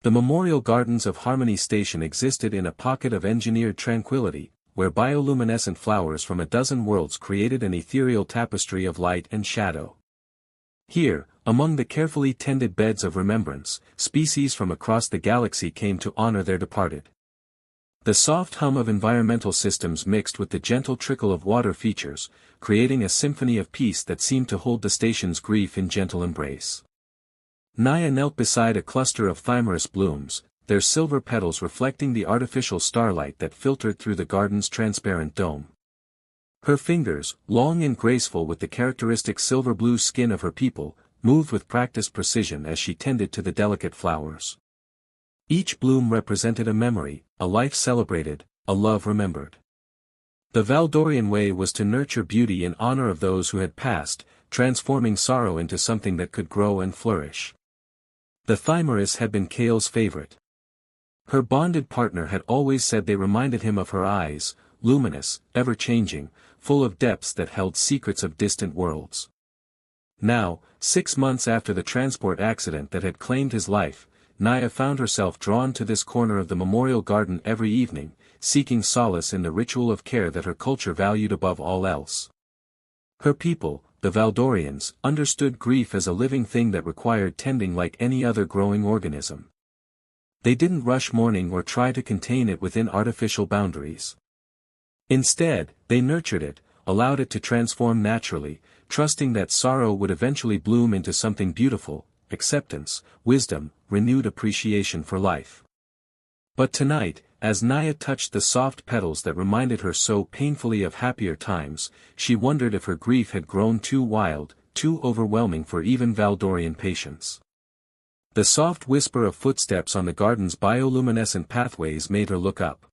The Memorial Gardens of Harmony Station existed in a pocket of engineered tranquility, where bioluminescent flowers from a dozen worlds created an ethereal tapestry of light and shadow. Here, among the carefully tended beds of remembrance, species from across the galaxy came to honor their departed. The soft hum of environmental systems mixed with the gentle trickle of water features, creating a symphony of peace that seemed to hold the station's grief in gentle embrace. Naya knelt beside a cluster of thymerus blooms, their silver petals reflecting the artificial starlight that filtered through the garden's transparent dome. Her fingers, long and graceful with the characteristic silver-blue skin of her people, moved with practiced precision as she tended to the delicate flowers. Each bloom represented a memory, a life celebrated, a love remembered. The Valdorian way was to nurture beauty in honor of those who had passed, transforming sorrow into something that could grow and flourish. The thymerus had been Kale's favorite. Her bonded partner had always said they reminded him of her eyes, luminous, ever-changing, full of depths that held secrets of distant worlds. Now, 6 months after the transport accident that had claimed his life, Naya found herself drawn to this corner of the memorial garden every evening, seeking solace in the ritual of care that her culture valued above all else. Her people, the Valdorians, understood grief as a living thing that required tending like any other growing organism. They didn't rush mourning or try to contain it within artificial boundaries. Instead, they nurtured it, allowed it to transform naturally, trusting that sorrow would eventually bloom into something beautiful, acceptance, wisdom, renewed appreciation for life. But tonight, as Naya touched the soft petals that reminded her so painfully of happier times, she wondered if her grief had grown too wild, too overwhelming for even Valdorian patience. The soft whisper of footsteps on the garden's bioluminescent pathways made her look up.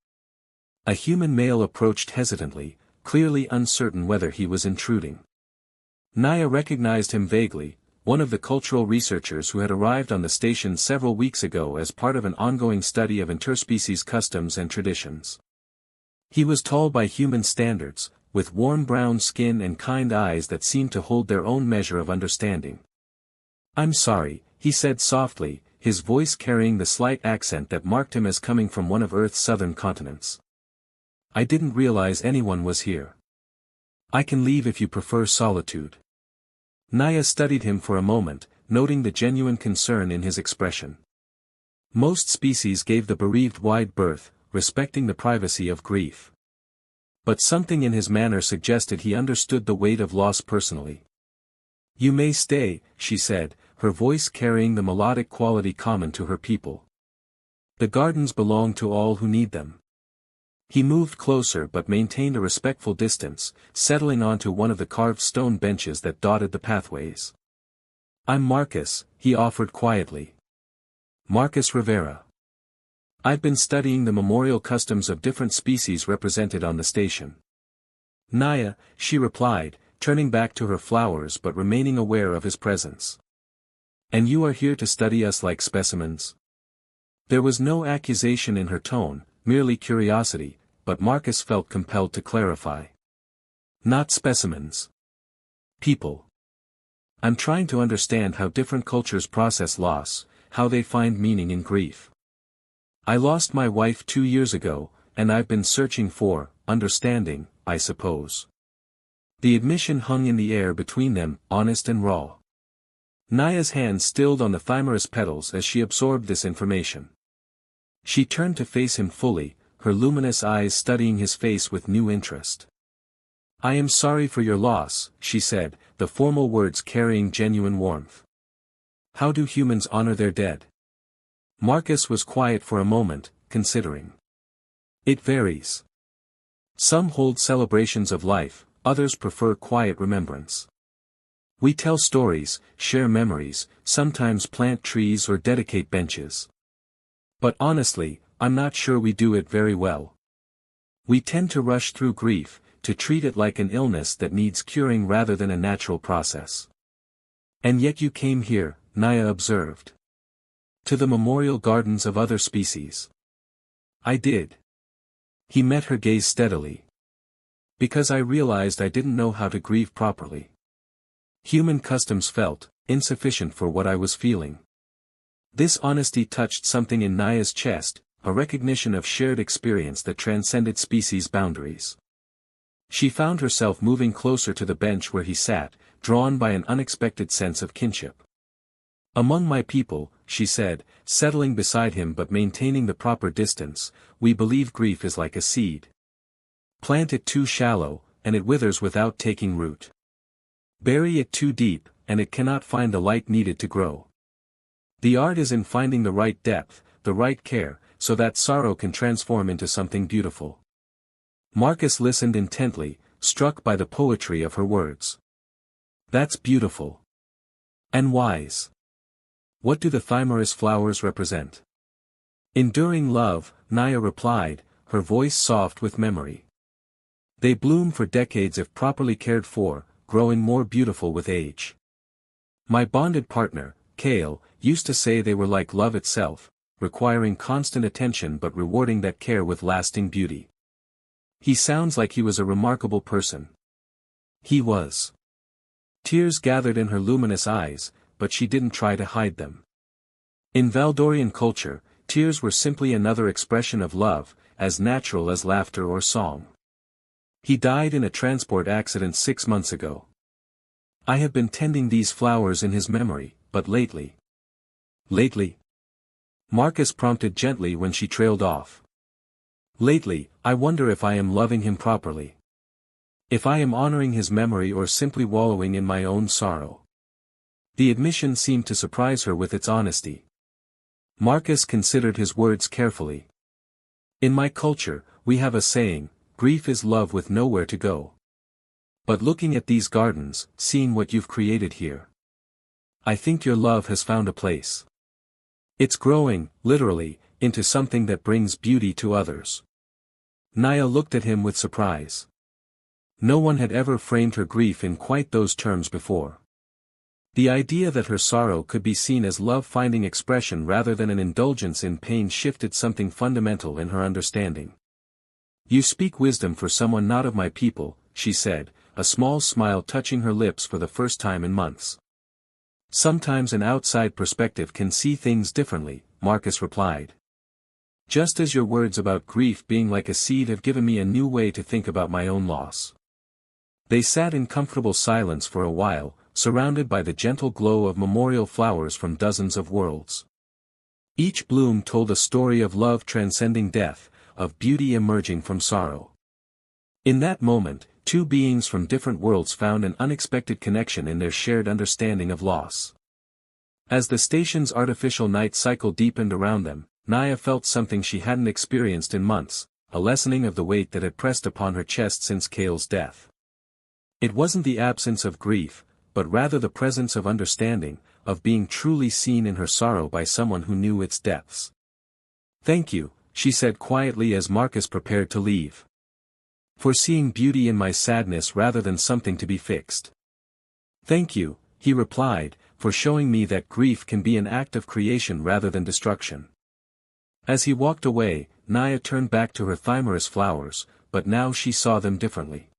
A human male approached hesitantly, clearly uncertain whether he was intruding. Naya recognized him vaguely, one of the cultural researchers who had arrived on the station several weeks ago as part of an ongoing study of interspecies customs and traditions. He was tall by human standards, with warm brown skin and kind eyes that seemed to hold their own measure of understanding. "I'm sorry," he said softly, his voice carrying the slight accent that marked him as coming from one of Earth's southern continents. "I didn't realize anyone was here. I can leave if you prefer solitude." Naya studied him for a moment, noting the genuine concern in his expression. Most species gave the bereaved wide berth, respecting the privacy of grief. But something in his manner suggested he understood the weight of loss personally. "You may stay," she said, her voice carrying the melodic quality common to her people. "The gardens belong to all who need them." He moved closer but maintained a respectful distance, settling onto one of the carved stone benches that dotted the pathways. "I'm Marcus," he offered quietly. "Marcus Rivera. I've been studying the memorial customs of different species represented on the station." "Naya," she replied, turning back to her flowers but remaining aware of his presence. "And you are here to study us like specimens?" There was no accusation in her tone, merely curiosity, but Marcus felt compelled to clarify. "Not specimens. People. I'm trying to understand how different cultures process loss, how they find meaning in grief. I lost my wife 2 years ago, and I've been searching for understanding, I suppose." The admission hung in the air between them, honest and raw. Naya's hand stilled on the thymerus petals as she absorbed this information. She turned to face him fully, her luminous eyes studying his face with new interest. "I am sorry for your loss," she said, the formal words carrying genuine warmth. "How do humans honor their dead?" Marcus was quiet for a moment, considering. "It varies. Some hold celebrations of life, others prefer quiet remembrance. We tell stories, share memories, sometimes plant trees or dedicate benches. But honestly, I'm not sure we do it very well. We tend to rush through grief, to treat it like an illness that needs curing rather than a natural process." "And yet you came here," Naya observed. "To the memorial gardens of other species." "I did." He met her gaze steadily. "Because I realized I didn't know how to grieve properly. Human customs felt insufficient for what I was feeling. This honesty touched something in Naya's chest, a recognition of shared experience that transcended species boundaries. She found herself moving closer to the bench where he sat, drawn by an unexpected sense of kinship. "Among my people," she said, settling beside him but maintaining the proper distance, "we believe grief is like a seed. Plant it too shallow, and it withers without taking root. Bury it too deep, and it cannot find the light needed to grow. The art is in finding the right depth, the right care, so that sorrow can transform into something beautiful." Marcus listened intently, struck by the poetry of her words. "That's beautiful. And wise. What do the thymerus flowers represent?" "Enduring love," Naya replied, her voice soft with memory. "They bloom for decades if properly cared for, growing more beautiful with age. My bonded partner, Kale, used to say they were like love itself, requiring constant attention but rewarding that care with lasting beauty." "He sounds like he was a remarkable person." "He was." Tears gathered in her luminous eyes, but she didn't try to hide them. In Valdorian culture, tears were simply another expression of love, as natural as laughter or song. "He died in a transport accident 6 months ago. I have been tending these flowers in his memory, but lately." "Lately?" Marcus prompted gently when she trailed off. "Lately, I wonder if I am loving him properly. If I am honoring his memory or simply wallowing in my own sorrow." The admission seemed to surprise her with its honesty. Marcus considered his words carefully. "In my culture, we have a saying, grief is love with nowhere to go. But looking at these gardens, seeing what you've created here, I think your love has found a place. It's growing, literally, into something that brings beauty to others." Naya looked at him with surprise. No one had ever framed her grief in quite those terms before. The idea that her sorrow could be seen as love finding expression rather than an indulgence in pain shifted something fundamental in her understanding. "You speak wisdom for someone not of my people," she said, a small smile touching her lips for the first time in months. "Sometimes an outside perspective can see things differently," Marcus replied. "Just as your words about grief being like a seed have given me a new way to think about my own loss." They sat in comfortable silence for a while, surrounded by the gentle glow of memorial flowers from dozens of worlds. Each bloom told a story of love transcending death, of beauty emerging from sorrow. In that moment, two beings from different worlds found an unexpected connection in their shared understanding of loss. As the station's artificial night cycle deepened around them, Naya felt something she hadn't experienced in months, a lessening of the weight that had pressed upon her chest since Kale's death. It wasn't the absence of grief, but rather the presence of understanding, of being truly seen in her sorrow by someone who knew its depths. "Thank you," she said quietly as Marcus prepared to leave. "For seeing beauty in my sadness rather than something to be fixed." "Thank you," he replied, "for showing me that grief can be an act of creation rather than destruction." As he walked away, Naya turned back to her thymerus flowers, but now she saw them differently.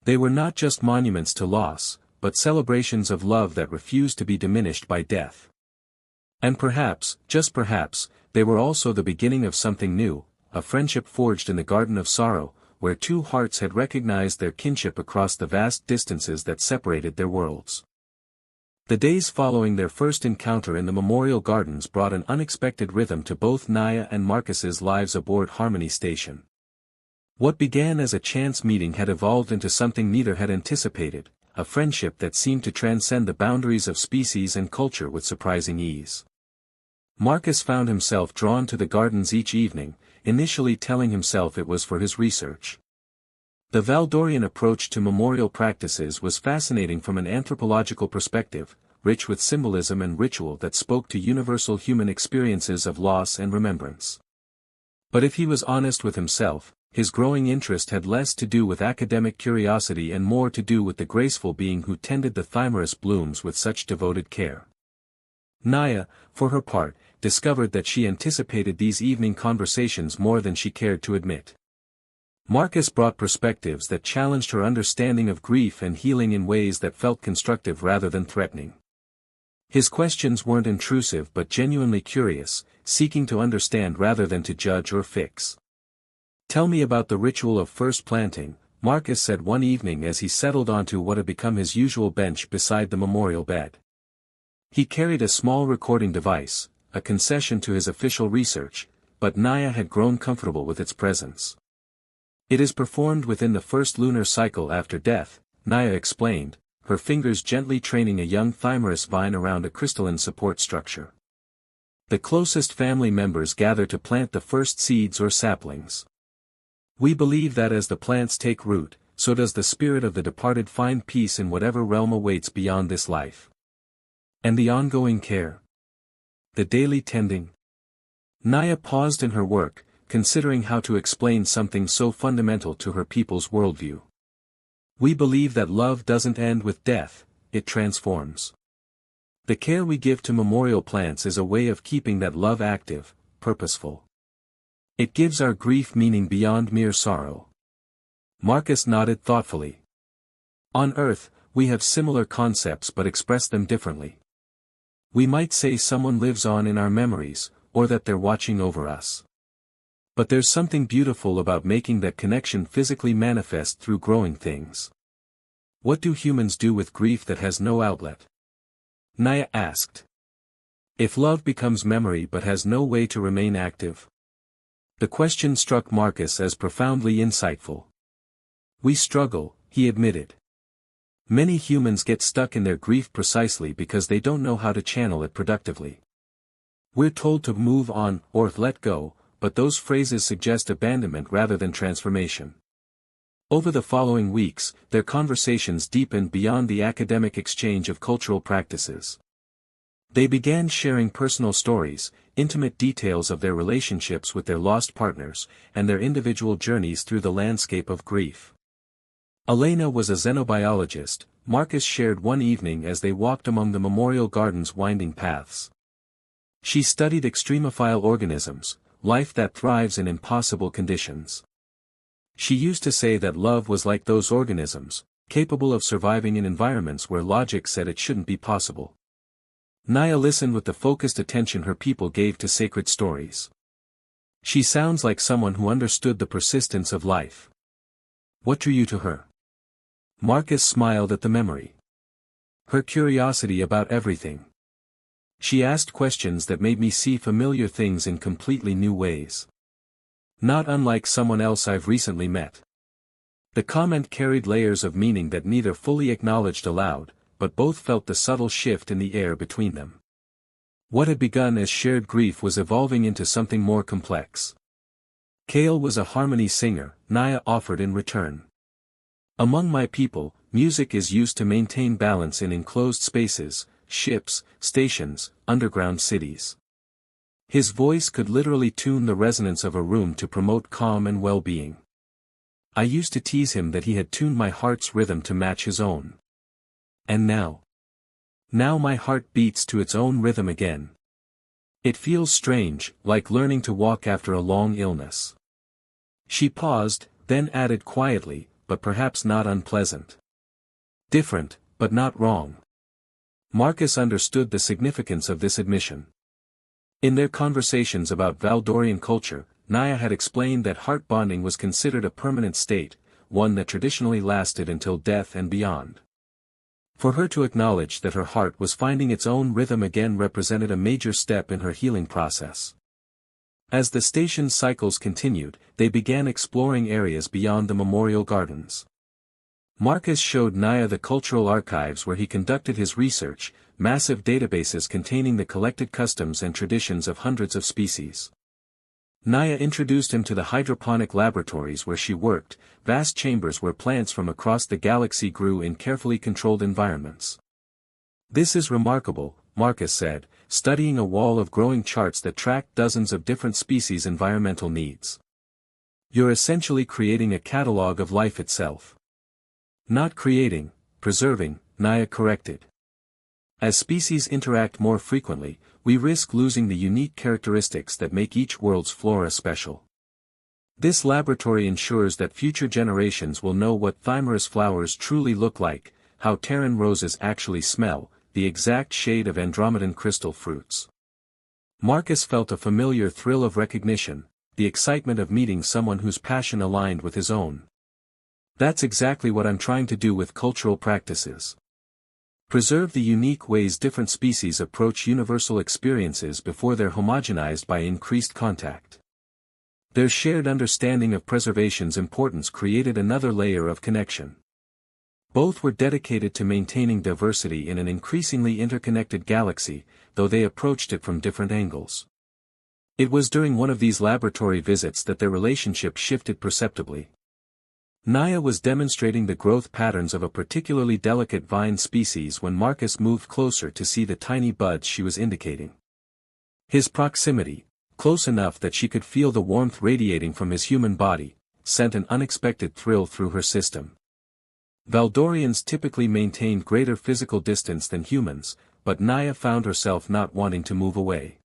They were not just monuments to loss, but celebrations of love that refused to be diminished by death. And perhaps, just perhaps, they were also the beginning of something new, a friendship forged in the Garden of Sorrow, where two hearts had recognized their kinship across the vast distances that separated their worlds. The days following their first encounter in the Memorial Gardens brought an unexpected rhythm to both Naya and Marcus's lives aboard Harmony Station. What began as a chance meeting had evolved into something neither had anticipated, a friendship that seemed to transcend the boundaries of species and culture with surprising ease. Marcus found himself drawn to the gardens each evening, initially telling himself it was for his research. The Valdorian approach to memorial practices was fascinating from an anthropological perspective, rich with symbolism and ritual that spoke to universal human experiences of loss and remembrance. But if he was honest with himself, his growing interest had less to do with academic curiosity and more to do with the graceful being who tended the thymerus blooms with such devoted care. Naya, for her part, discovered that she anticipated these evening conversations more than she cared to admit. Marcus brought perspectives that challenged her understanding of grief and healing in ways that felt constructive rather than threatening. His questions weren't intrusive but genuinely curious, seeking to understand rather than to judge or fix. "Tell me about the ritual of first planting," Marcus said one evening as he settled onto what had become his usual bench beside the memorial bed. He carried a small recording device, a concession to his official research, but Naya had grown comfortable with its presence. "It is performed within the first lunar cycle after death," Naya explained, her fingers gently training a young thymerus vine around a crystalline support structure. "The closest family members gather to plant the first seeds or saplings. We believe that as the plants take root, so does the spirit of the departed find peace in whatever realm awaits beyond this life." "And the ongoing care? The daily tending?" Naya paused in her work, considering how to explain something so fundamental to her people's worldview. "We believe that love doesn't end with death, it transforms. The care we give to memorial plants is a way of keeping that love active, purposeful. It gives our grief meaning beyond mere sorrow." Marcus nodded thoughtfully. "On Earth, we have similar concepts but express them differently. We might say someone lives on in our memories, or that they're watching over us. But there's something beautiful about making that connection physically manifest through growing things." "What do humans do with grief that has no outlet?" Naya asked. "If love becomes memory but has no way to remain active?" The question struck Marcus as profoundly insightful. "We struggle," he admitted. "Many humans get stuck in their grief precisely because they don't know how to channel it productively. We're told to move on, or let go, but those phrases suggest abandonment rather than transformation." Over the following weeks, their conversations deepened beyond the academic exchange of cultural practices. They began sharing personal stories, intimate details of their relationships with their lost partners, and their individual journeys through the landscape of grief. Elena was a xenobiologist, Marcus shared one evening as they walked among the memorial garden's winding paths. She studied extremophile organisms, life that thrives in impossible conditions. She used to say that love was like those organisms, capable of surviving in environments where logic said it shouldn't be possible. Naya listened with the focused attention her people gave to sacred stories. "She sounds like someone who understood the persistence of life." "What drew you to her?" Marcus smiled at the memory. "Her curiosity about everything. She asked questions that made me see familiar things in completely new ways. Not unlike someone else I've recently met." The comment carried layers of meaning that neither fully acknowledged aloud, but both felt the subtle shift in the air between them. What had begun as shared grief was evolving into something more complex. "Kale was a harmony singer," Naya offered in return. "Among my people, music is used to maintain balance in enclosed spaces, ships, stations, underground cities. His voice could literally tune the resonance of a room to promote calm and well-being. I used to tease him that he had tuned my heart's rhythm to match his own. And now? Now my heart beats to its own rhythm again. It feels strange, like learning to walk after a long illness." She paused, then added quietly, "But perhaps not unpleasant. Different, but not wrong." Marcus understood the significance of this admission. In their conversations about Valdorian culture, Naya had explained that heart bonding was considered a permanent state, one that traditionally lasted until death and beyond. For her to acknowledge that her heart was finding its own rhythm again represented a major step in her healing process. As the station's cycles continued, they began exploring areas beyond the memorial gardens. Marcus showed Naya the cultural archives where he conducted his research, massive databases containing the collected customs and traditions of hundreds of species. Naya introduced him to the hydroponic laboratories where she worked, vast chambers where plants from across the galaxy grew in carefully controlled environments. "This is remarkable," Marcus said, studying a wall of growing charts that tracked dozens of different species' environmental needs. "You're essentially creating a catalog of life itself." "Not creating, preserving," Naya corrected. "As species interact more frequently, we risk losing the unique characteristics that make each world's flora special. This laboratory ensures that future generations will know what thymerus flowers truly look like, how Terran roses actually smell, the exact shade of Andromedan crystal fruits. Marcus felt a familiar thrill of recognition, the excitement of meeting someone whose passion aligned with his own. That's exactly what I'm trying to do with cultural practices. Preserve the unique ways different species approach universal experiences before they're homogenized by increased contact. Their shared understanding of preservation's importance created another layer of connection. Both were dedicated to maintaining diversity in an increasingly interconnected galaxy, though they approached it from different angles. It was during one of these laboratory visits that their relationship shifted perceptibly. Naya was demonstrating the growth patterns of a particularly delicate vine species when Marcus moved closer to see the tiny buds she was indicating. His proximity, close enough that she could feel the warmth radiating from his human body, sent an unexpected thrill through her system. Valdorians typically maintained greater physical distance than humans, but Naya found herself not wanting to move away.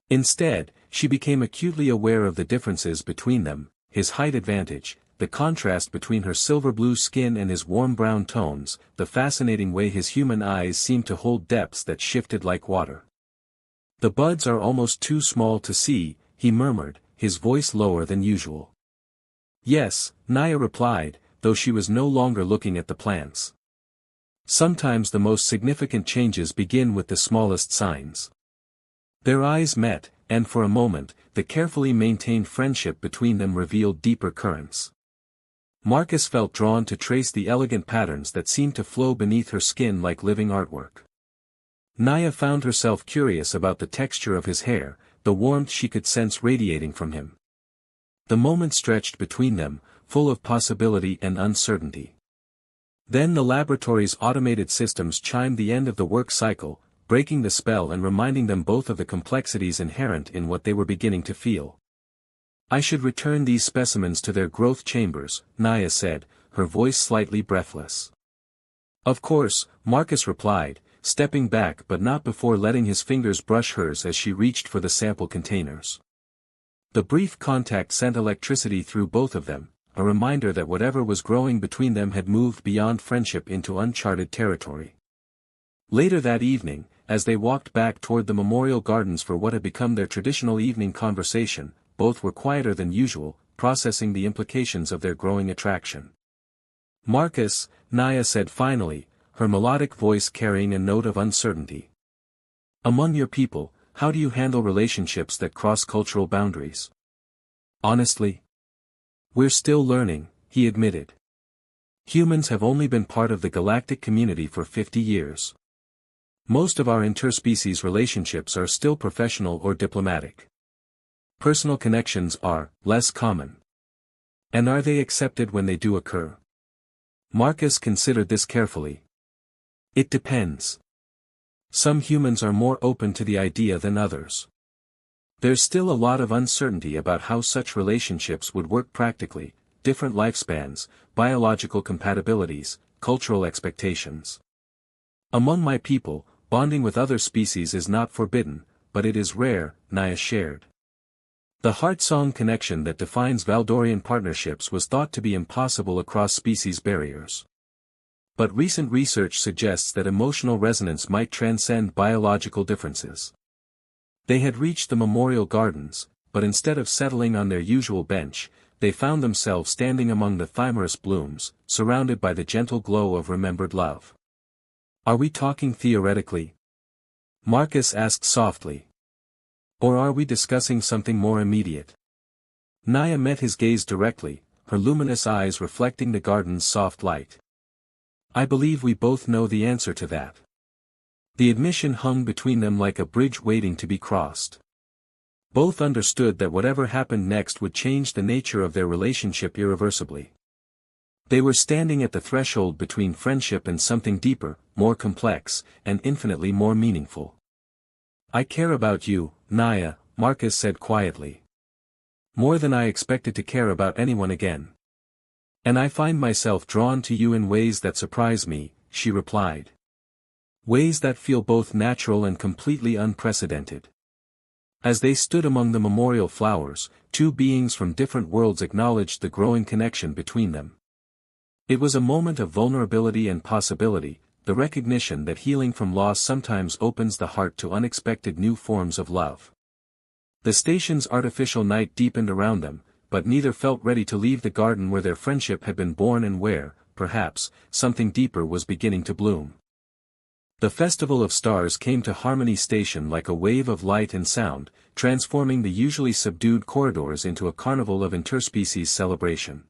Instead, she became acutely aware of the differences between them, his height advantage, the contrast between her silver-blue skin and his warm brown tones, the fascinating way his human eyes seemed to hold depths that shifted like water. "The buds are almost too small to see," he murmured, his voice lower than usual. "Yes," Naya replied, though she was no longer looking at the plants. "Sometimes the most significant changes begin with the smallest signs." Their eyes met, and for a moment, the carefully maintained friendship between them revealed deeper currents. Marcus felt drawn to trace the elegant patterns that seemed to flow beneath her skin like living artwork. Naya found herself curious about the texture of his hair, the warmth she could sense radiating from him. The moment stretched between them, full of possibility and uncertainty. Then the laboratory's automated systems chimed the end of the work cycle, breaking the spell and reminding them both of the complexities inherent in what they were beginning to feel. "I should return these specimens to their growth chambers," Naya said, her voice slightly breathless. "Of course," Marcus replied, stepping back but not before letting his fingers brush hers as she reached for the sample containers. The brief contact sent electricity through both of them, a reminder that whatever was growing between them had moved beyond friendship into uncharted territory. Later that evening, as they walked back toward the memorial gardens for what had become their traditional evening conversation, both were quieter than usual, processing the implications of their growing attraction. "Marcus," Naya said finally, her melodic voice carrying a note of uncertainty. "Among your people, how do you handle relationships that cross cultural boundaries?" "Honestly, we're still learning," he admitted. "Humans have only been part of the galactic community for 50 years. Most of our interspecies relationships are still professional or diplomatic. Personal connections are less common. And are they accepted when they do occur?" Marcus considered this carefully. "It depends. Some humans are more open to the idea than others. There's still a lot of uncertainty about how such relationships would work practically, different lifespans, biological compatibilities, cultural expectations. Among my people, bonding with other species is not forbidden, but it is rare," Naya shared. The heart-song connection that defines Valdorian partnerships was thought to be impossible across species barriers. But recent research suggests that emotional resonance might transcend biological differences. They had reached the memorial gardens, but instead of settling on their usual bench, they found themselves standing among the thymorous blooms, surrounded by the gentle glow of remembered love. "Are we talking theoretically?" Marcus asked softly. "Or are we discussing something more immediate?" Naya met his gaze directly, her luminous eyes reflecting the garden's soft light. "I believe we both know the answer to that." The admission hung between them like a bridge waiting to be crossed. Both understood that whatever happened next would change the nature of their relationship irreversibly. They were standing at the threshold between friendship and something deeper, more complex, and infinitely more meaningful. "I care about you, Naya," Marcus said quietly. "More than I expected to care about anyone again. And I find myself drawn to you in ways that surprise me," she replied. "Ways that feel both natural and completely unprecedented." As they stood among the memorial flowers, two beings from different worlds acknowledged the growing connection between them. It was a moment of vulnerability and possibility, the recognition that healing from loss sometimes opens the heart to unexpected new forms of love. The station's artificial night deepened around them, but neither felt ready to leave the garden where their friendship had been born and where, perhaps, something deeper was beginning to bloom. The Festival of Stars came to Harmony Station like a wave of light and sound, transforming the usually subdued corridors into a carnival of interspecies celebration.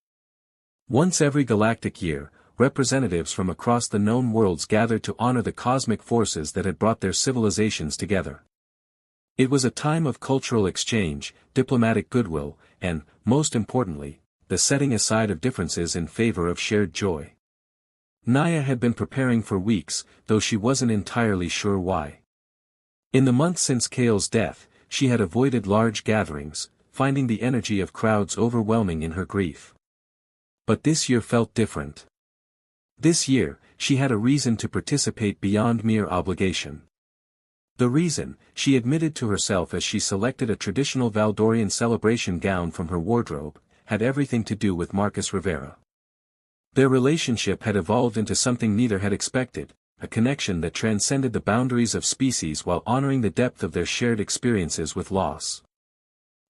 Once every galactic year, representatives from across the known worlds gathered to honor the cosmic forces that had brought their civilizations together. It was a time of cultural exchange, diplomatic goodwill, and, most importantly, the setting aside of differences in favor of shared joy. Naya had been preparing for weeks, though she wasn't entirely sure why. In the months since Kale's death, she had avoided large gatherings, finding the energy of crowds overwhelming in her grief. But this year felt different. This year, she had a reason to participate beyond mere obligation. The reason, she admitted to herself as she selected a traditional Valdorian celebration gown from her wardrobe, had everything to do with Marcus Rivera. Their relationship had evolved into something neither had expected, a connection that transcended the boundaries of species while honoring the depth of their shared experiences with loss.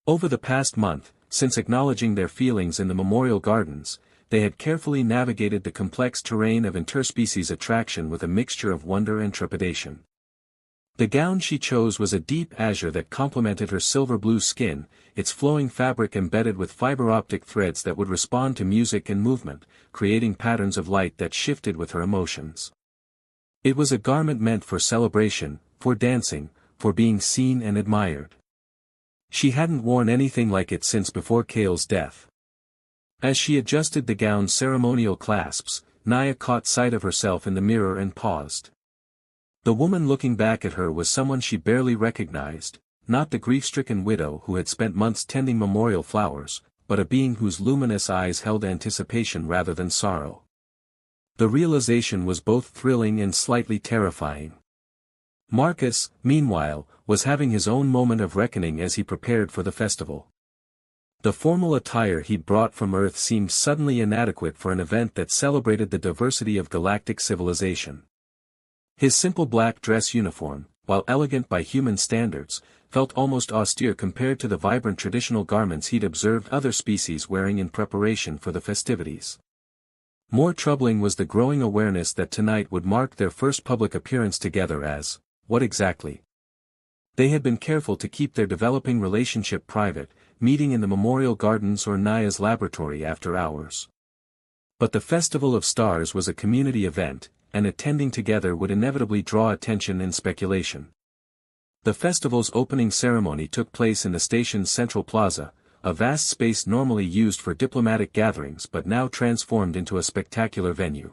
Over the past month, since acknowledging their feelings in the Memorial Gardens, they had carefully navigated the complex terrain of interspecies attraction with a mixture of wonder and trepidation. The gown she chose was a deep azure that complemented her silver-blue skin, its flowing fabric embedded with fiber-optic threads that would respond to music and movement, creating patterns of light that shifted with her emotions. It was a garment meant for celebration, for dancing, for being seen and admired. She hadn't worn anything like it since before Kale's death. As she adjusted the gown's ceremonial clasps, Naya caught sight of herself in the mirror and paused. The woman looking back at her was someone she barely recognized, not the grief-stricken widow who had spent months tending memorial flowers, but a being whose luminous eyes held anticipation rather than sorrow. The realization was both thrilling and slightly terrifying. Marcus, meanwhile, was having his own moment of reckoning as he prepared for the festival. The formal attire he'd brought from Earth seemed suddenly inadequate for an event that celebrated the diversity of galactic civilization. His simple black dress uniform, while elegant by human standards, felt almost austere compared to the vibrant traditional garments he'd observed other species wearing in preparation for the festivities. More troubling was the growing awareness that tonight would mark their first public appearance together as, what exactly? They had been careful to keep their developing relationship private, meeting in the Memorial Gardens or Naya's laboratory after hours. But the Festival of Stars was a community event, and attending together would inevitably draw attention and speculation. The festival's opening ceremony took place in the station's central plaza, a vast space normally used for diplomatic gatherings but now transformed into a spectacular venue.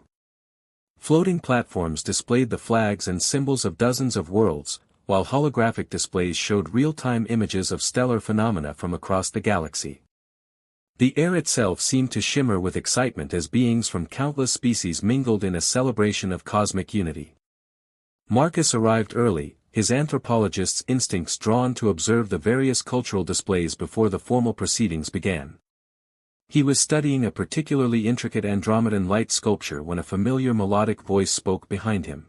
Floating platforms displayed the flags and symbols of dozens of worlds, while holographic displays showed real-time images of stellar phenomena from across the galaxy. The air itself seemed to shimmer with excitement as beings from countless species mingled in a celebration of cosmic unity. Marcus arrived early, his anthropologist's instincts drawn to observe the various cultural displays before the formal proceedings began. He was studying a particularly intricate Andromedan light sculpture when a familiar melodic voice spoke behind him.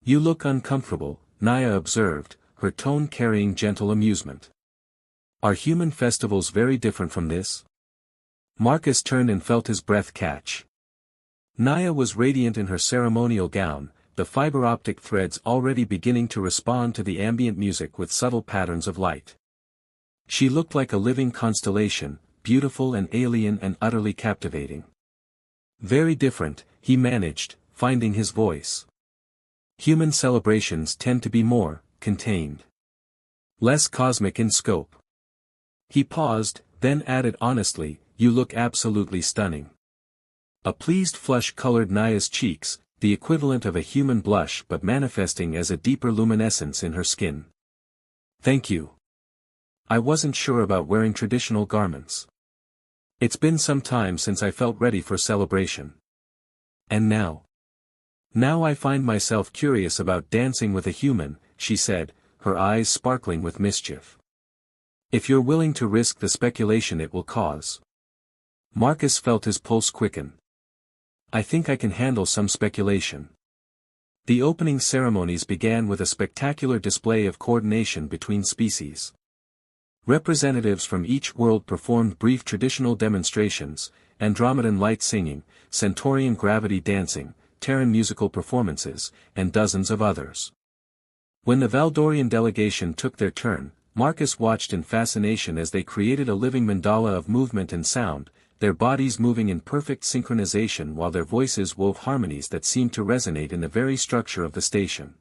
"You look uncomfortable," Naya observed, her tone carrying gentle amusement. "Are human festivals very different from this?" Marcus turned and felt his breath catch. Naya was radiant in her ceremonial gown, the fiber-optic threads already beginning to respond to the ambient music with subtle patterns of light. She looked like a living constellation, beautiful and alien and utterly captivating. "Very different," he managed, finding his voice. "Human celebrations tend to be more contained. Less cosmic in scope." He paused, then added honestly, "You look absolutely stunning." A pleased flush colored Naya's cheeks, the equivalent of a human blush but manifesting as a deeper luminescence in her skin. "Thank you. I wasn't sure about wearing traditional garments. It's been some time since I felt ready for celebration. And now? Now I find myself curious about dancing with a human," she said, her eyes sparkling with mischief. "If you're willing to risk the speculation it will cause." Marcus felt his pulse quicken. "I think I can handle some speculation." The opening ceremonies began with a spectacular display of coordination between species. Representatives from each world performed brief traditional demonstrations, Andromedan light singing, Centaurian gravity dancing, Terran musical performances, and dozens of others. When the Valdorian delegation took their turn, Marcus watched in fascination as they created a living mandala of movement and sound, their bodies moving in perfect synchronization while their voices wove harmonies that seemed to resonate in the very structure of the station.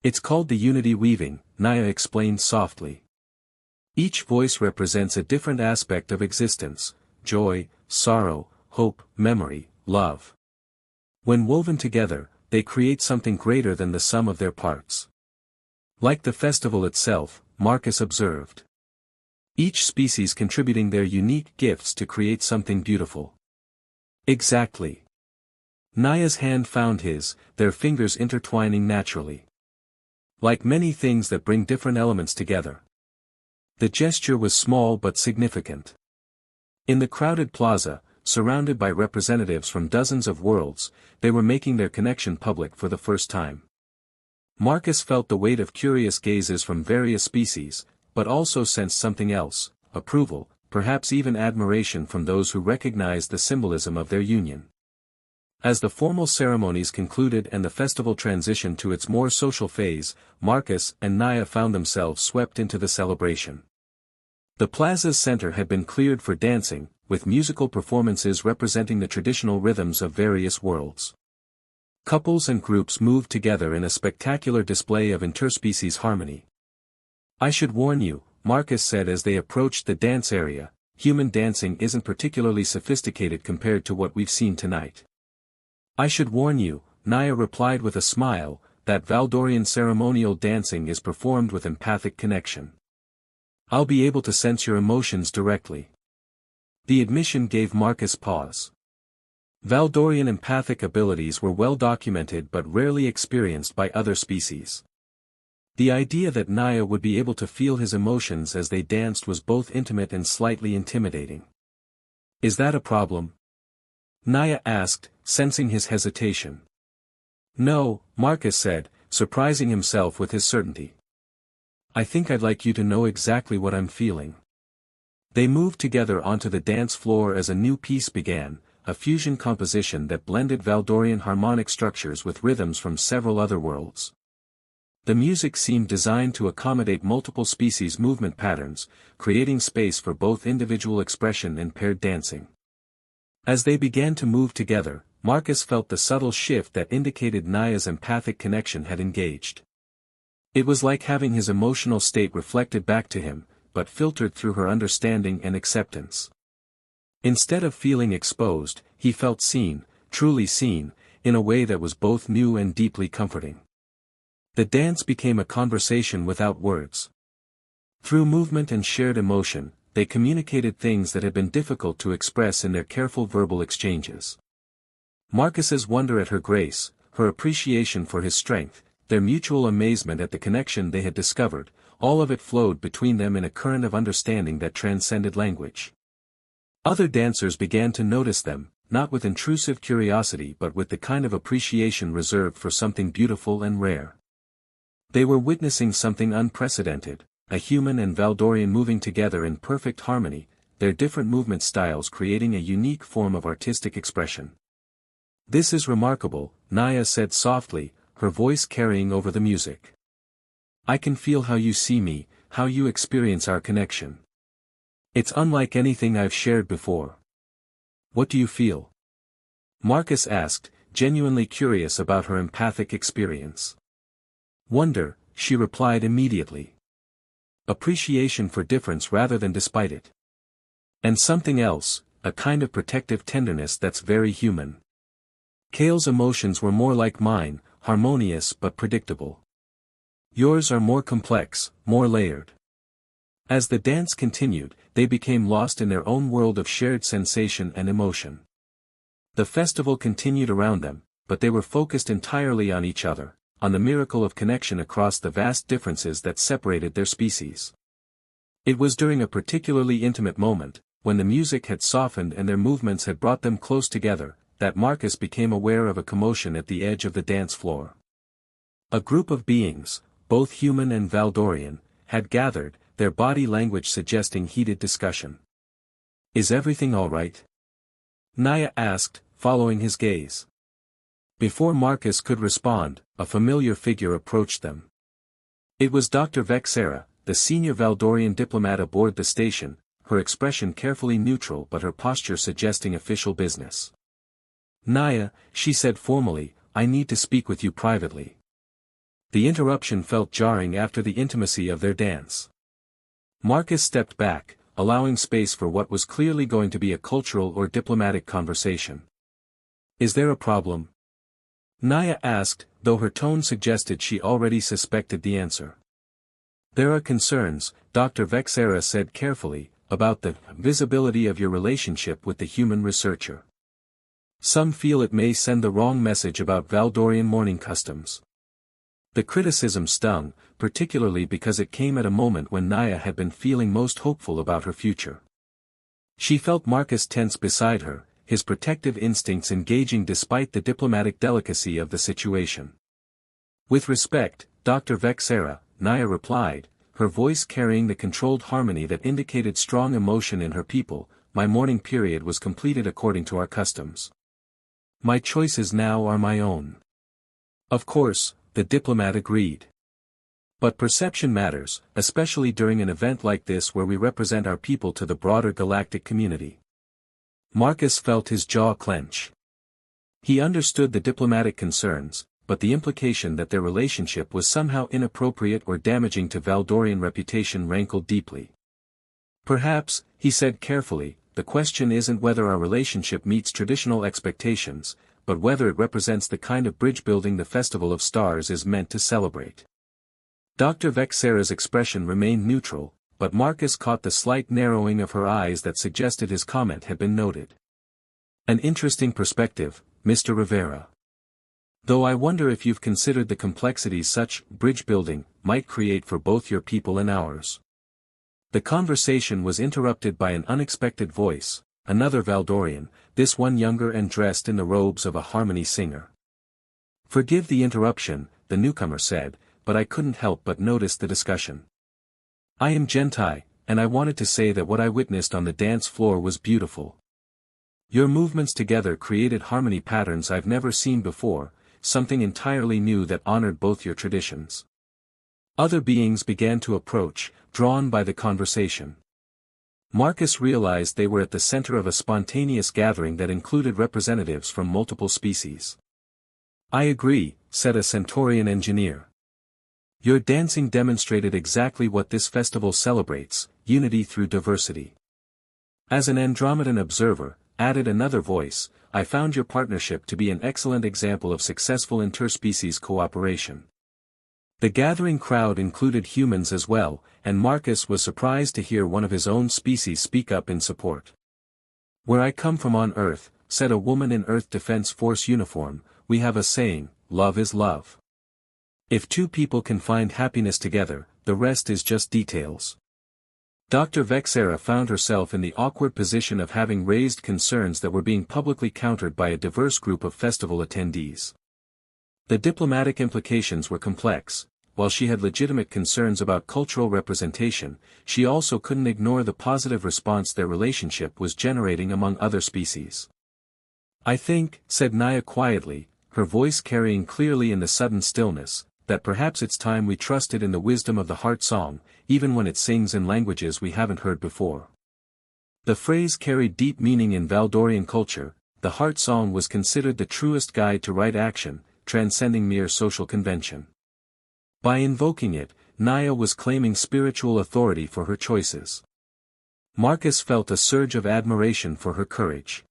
"It's called the unity weaving," Naya explained softly. "Each voice represents a different aspect of existence: joy, sorrow, hope, memory, love. When woven together, they create something greater than the sum of their parts." Like the festival itself, Marcus observed. Each species contributing their unique gifts to create something beautiful. Exactly. Naya's hand found his, their fingers intertwining naturally. Like many things that bring different elements together. The gesture was small but significant. In the crowded plaza, surrounded by representatives from dozens of worlds, they were making their connection public for the first time. Marcus felt the weight of curious gazes from various species, but also sensed something else: approval, perhaps even admiration from those who recognized the symbolism of their union. As the formal ceremonies concluded and the festival transitioned to its more social phase, Marcus and Naya found themselves swept into the celebration. The plaza's center had been cleared for dancing, with musical performances representing the traditional rhythms of various worlds. Couples and groups moved together in a spectacular display of interspecies harmony. "I should warn you," Marcus said as they approached the dance area, "human dancing isn't particularly sophisticated compared to what we've seen tonight." "I should warn you," Naya replied with a smile, "that Valdorian ceremonial dancing is performed with empathic connection. I'll be able to sense your emotions directly." The admission gave Marcus pause. Valdorian empathic abilities were well documented but rarely experienced by other species. The idea that Naya would be able to feel his emotions as they danced was both intimate and slightly intimidating. "Is that a problem?" Naya asked, sensing his hesitation. "No," Marcus said, surprising himself with his certainty. "I think I'd like you to know exactly what I'm feeling." They moved together onto the dance floor as a new piece began, a fusion composition that blended Valdorian harmonic structures with rhythms from several other worlds. The music seemed designed to accommodate multiple species' movement patterns, creating space for both individual expression and paired dancing. As they began to move together, Marcus felt the subtle shift that indicated Naya's empathic connection had engaged. It was like having his emotional state reflected back to him, but filtered through her understanding and acceptance. Instead of feeling exposed, he felt seen, truly seen, in a way that was both new and deeply comforting. The dance became a conversation without words. Through movement and shared emotion, they communicated things that had been difficult to express in their careful verbal exchanges. Marcus's wonder at her grace, her appreciation for his strength, their mutual amazement at the connection they had discovered, all of it flowed between them in a current of understanding that transcended language. Other dancers began to notice them, not with intrusive curiosity but with the kind of appreciation reserved for something beautiful and rare. They were witnessing something unprecedented, a human and Valdorian moving together in perfect harmony, their different movement styles creating a unique form of artistic expression. "This is remarkable," Naya said softly, her voice carrying over the music. "I can feel how you see me, how you experience our connection. It's unlike anything I've shared before." "What do you feel?" Marcus asked, genuinely curious about her empathic experience. "Wonder," she replied immediately. "Appreciation for difference rather than despite it. And something else, a kind of protective tenderness that's very human." Kale's emotions were more like mine, harmonious but predictable. Yours are more complex, more layered. As the dance continued, they became lost in their own world of shared sensation and emotion. The festival continued around them, but they were focused entirely on each other, on the miracle of connection across the vast differences that separated their species. It was during a particularly intimate moment, when the music had softened and their movements had brought them close together, that Marcus became aware of a commotion at the edge of the dance floor. A group of beings, both human and Valdorian, had gathered, their body language suggesting heated discussion. "Is everything all right?" Naya asked, following his gaze. Before Marcus could respond, a familiar figure approached them. It was Dr. Vexera, the senior Valdorian diplomat aboard the station, her expression carefully neutral but her posture suggesting official business. "Naya," she said formally, "I need to speak with you privately." The interruption felt jarring after the intimacy of their dance. Marcus stepped back, allowing space for what was clearly going to be a cultural or diplomatic conversation. "Is there a problem?" Naya asked, though her tone suggested she already suspected the answer. "There are concerns," Dr. Vexera said carefully, "about the visibility of your relationship with the human researcher. Some feel it may send the wrong message about Valdorian mourning customs." The criticism stung, particularly because it came at a moment when Naya had been feeling most hopeful about her future. She felt Marcus tense beside her, his protective instincts engaging despite the diplomatic delicacy of the situation. "With respect, Dr. Vexera," Naya replied, her voice carrying the controlled harmony that indicated strong emotion in her people, "my mourning period was completed according to our customs. My choices now are my own." Of course, the diplomat agreed. But perception matters, especially during an event like this where we represent our people to the broader galactic community. Marcus felt his jaw clench. He understood the diplomatic concerns, but the implication that their relationship was somehow inappropriate or damaging to Valdorian reputation rankled deeply. "Perhaps," he said carefully, "the question isn't whether our relationship meets traditional expectations, but whether it represents the kind of bridge building the Festival of Stars is meant to celebrate." Dr. Vexera's expression remained neutral, but Marcus caught the slight narrowing of her eyes that suggested his comment had been noted. "An interesting perspective, Mr. Rivera. Though I wonder if you've considered the complexities such bridge building might create for both your people and ours." The conversation was interrupted by an unexpected voice, another Valdorian, this one younger and dressed in the robes of a harmony singer. "Forgive the interruption," the newcomer said, "but I couldn't help but notice the discussion. I am Gentai, and I wanted to say that what I witnessed on the dance floor was beautiful. Your movements together created harmony patterns I've never seen before, something entirely new that honored both your traditions." Other beings began to approach, drawn by the conversation. Marcus realized they were at the center of a spontaneous gathering that included representatives from multiple species. "I agree," said a Centaurian engineer. "Your dancing demonstrated exactly what this festival celebrates, unity through diversity." As an Andromedan observer, added another voice, "I found your partnership to be an excellent example of successful interspecies cooperation." The gathering crowd included humans as well, and Marcus was surprised to hear one of his own species speak up in support. "Where I come from on Earth," said a woman in Earth Defense Force uniform, "we have a saying, love is love. If two people can find happiness together, the rest is just details." Dr. Vexera found herself in the awkward position of having raised concerns that were being publicly countered by a diverse group of festival attendees. The diplomatic implications were complex. While she had legitimate concerns about cultural representation, she also couldn't ignore the positive response their relationship was generating among other species. "I think," said Naya quietly, her voice carrying clearly in the sudden stillness, "that perhaps it's time we trusted in the wisdom of the heart song, even when it sings in languages we haven't heard before." The phrase carried deep meaning in Valdorian culture. The heart song was considered the truest guide to right action, transcending mere social convention. By invoking it, Naya was claiming spiritual authority for her choices. Marcus felt a surge of admiration for her courage.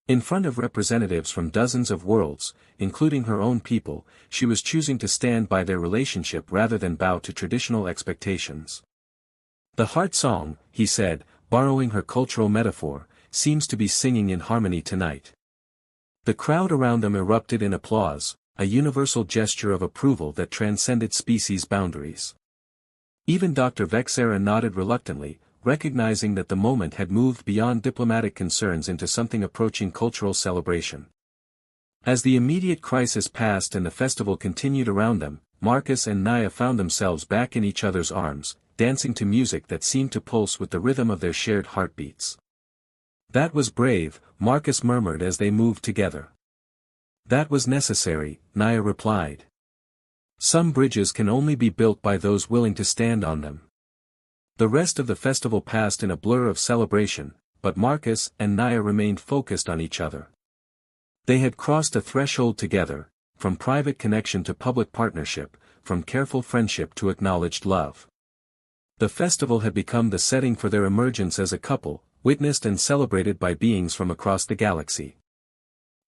In front of representatives from dozens of worlds, including her own people, she was choosing to stand by their relationship rather than bow to traditional expectations. "The heart song," he said, borrowing her cultural metaphor, "seems to be singing in harmony tonight." The crowd around them erupted in applause, a universal gesture of approval that transcended species boundaries. Even Dr. Vexera nodded reluctantly, recognizing that the moment had moved beyond diplomatic concerns into something approaching cultural celebration. As the immediate crisis passed and the festival continued around them, Marcus and Naya found themselves back in each other's arms, dancing to music that seemed to pulse with the rhythm of their shared heartbeats. "That was brave," Marcus murmured as they moved together. "That was necessary," Naya replied. "Some bridges can only be built by those willing to stand on them." The rest of the festival passed in a blur of celebration, but Marcus and Naya remained focused on each other. They had crossed a threshold together, from private connection to public partnership, from careful friendship to acknowledged love. The festival had become the setting for their emergence as a couple, witnessed and celebrated by beings from across the galaxy.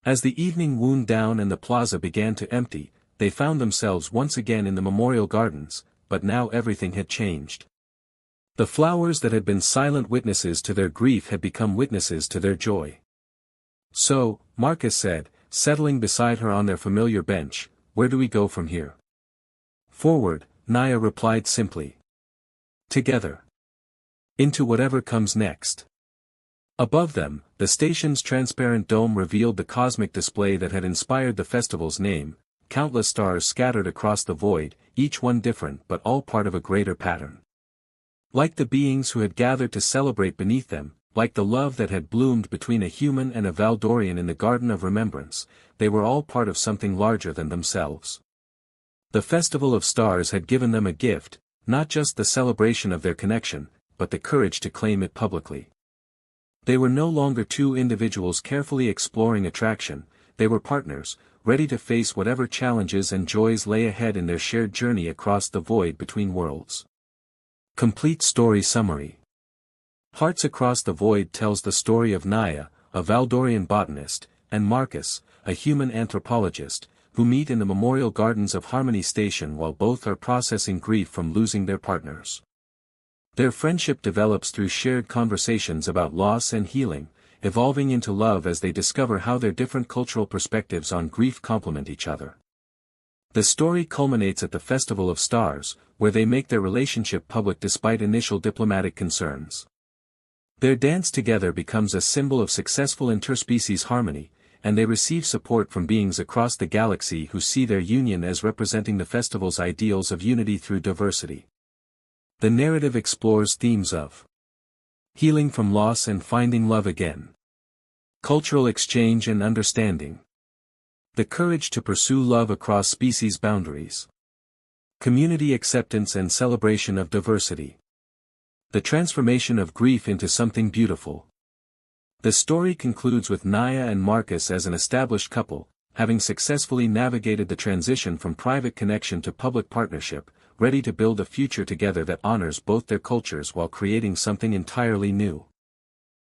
As the evening wound down and the plaza began to empty, they found themselves once again in the memorial gardens, but now everything had changed. The flowers that had been silent witnesses to their grief had become witnesses to their joy. "So," Marcus said, settling beside her on their familiar bench, "where do we go from here?" "Forward," Naya replied simply. "Together. Into whatever comes next." Above them, the station's transparent dome revealed the cosmic display that had inspired the festival's name, countless stars scattered across the void, each one different but all part of a greater pattern. Like the beings who had gathered to celebrate beneath them, like the love that had bloomed between a human and a Valdorian in the Garden of Remembrance, they were all part of something larger than themselves. The Festival of Stars had given them a gift, not just the celebration of their connection, but the courage to claim it publicly. They were no longer two individuals carefully exploring attraction, they were partners, ready to face whatever challenges and joys lay ahead in their shared journey across the void between worlds. Complete story summary. Hearts Across the Void tells the story of Naya, a Valdorian botanist, and Marcus, a human anthropologist, who meet in the memorial gardens of Harmony Station while both are processing grief from losing their partners. Their friendship develops through shared conversations about loss and healing, evolving into love as they discover how their different cultural perspectives on grief complement each other. The story culminates at the Festival of Stars, where they make their relationship public despite initial diplomatic concerns. Their dance together becomes a symbol of successful interspecies harmony, and they receive support from beings across the galaxy who see their union as representing the festival's ideals of unity through diversity. The narrative explores themes of healing from loss and finding love again, cultural exchange and understanding, the courage to pursue love across species boundaries, community acceptance and celebration of diversity, the transformation of grief into something beautiful. The story concludes with Naya and Marcus as an established couple, having successfully navigated the transition from private connection to public partnership, ready to build a future together that honors both their cultures while creating something entirely new.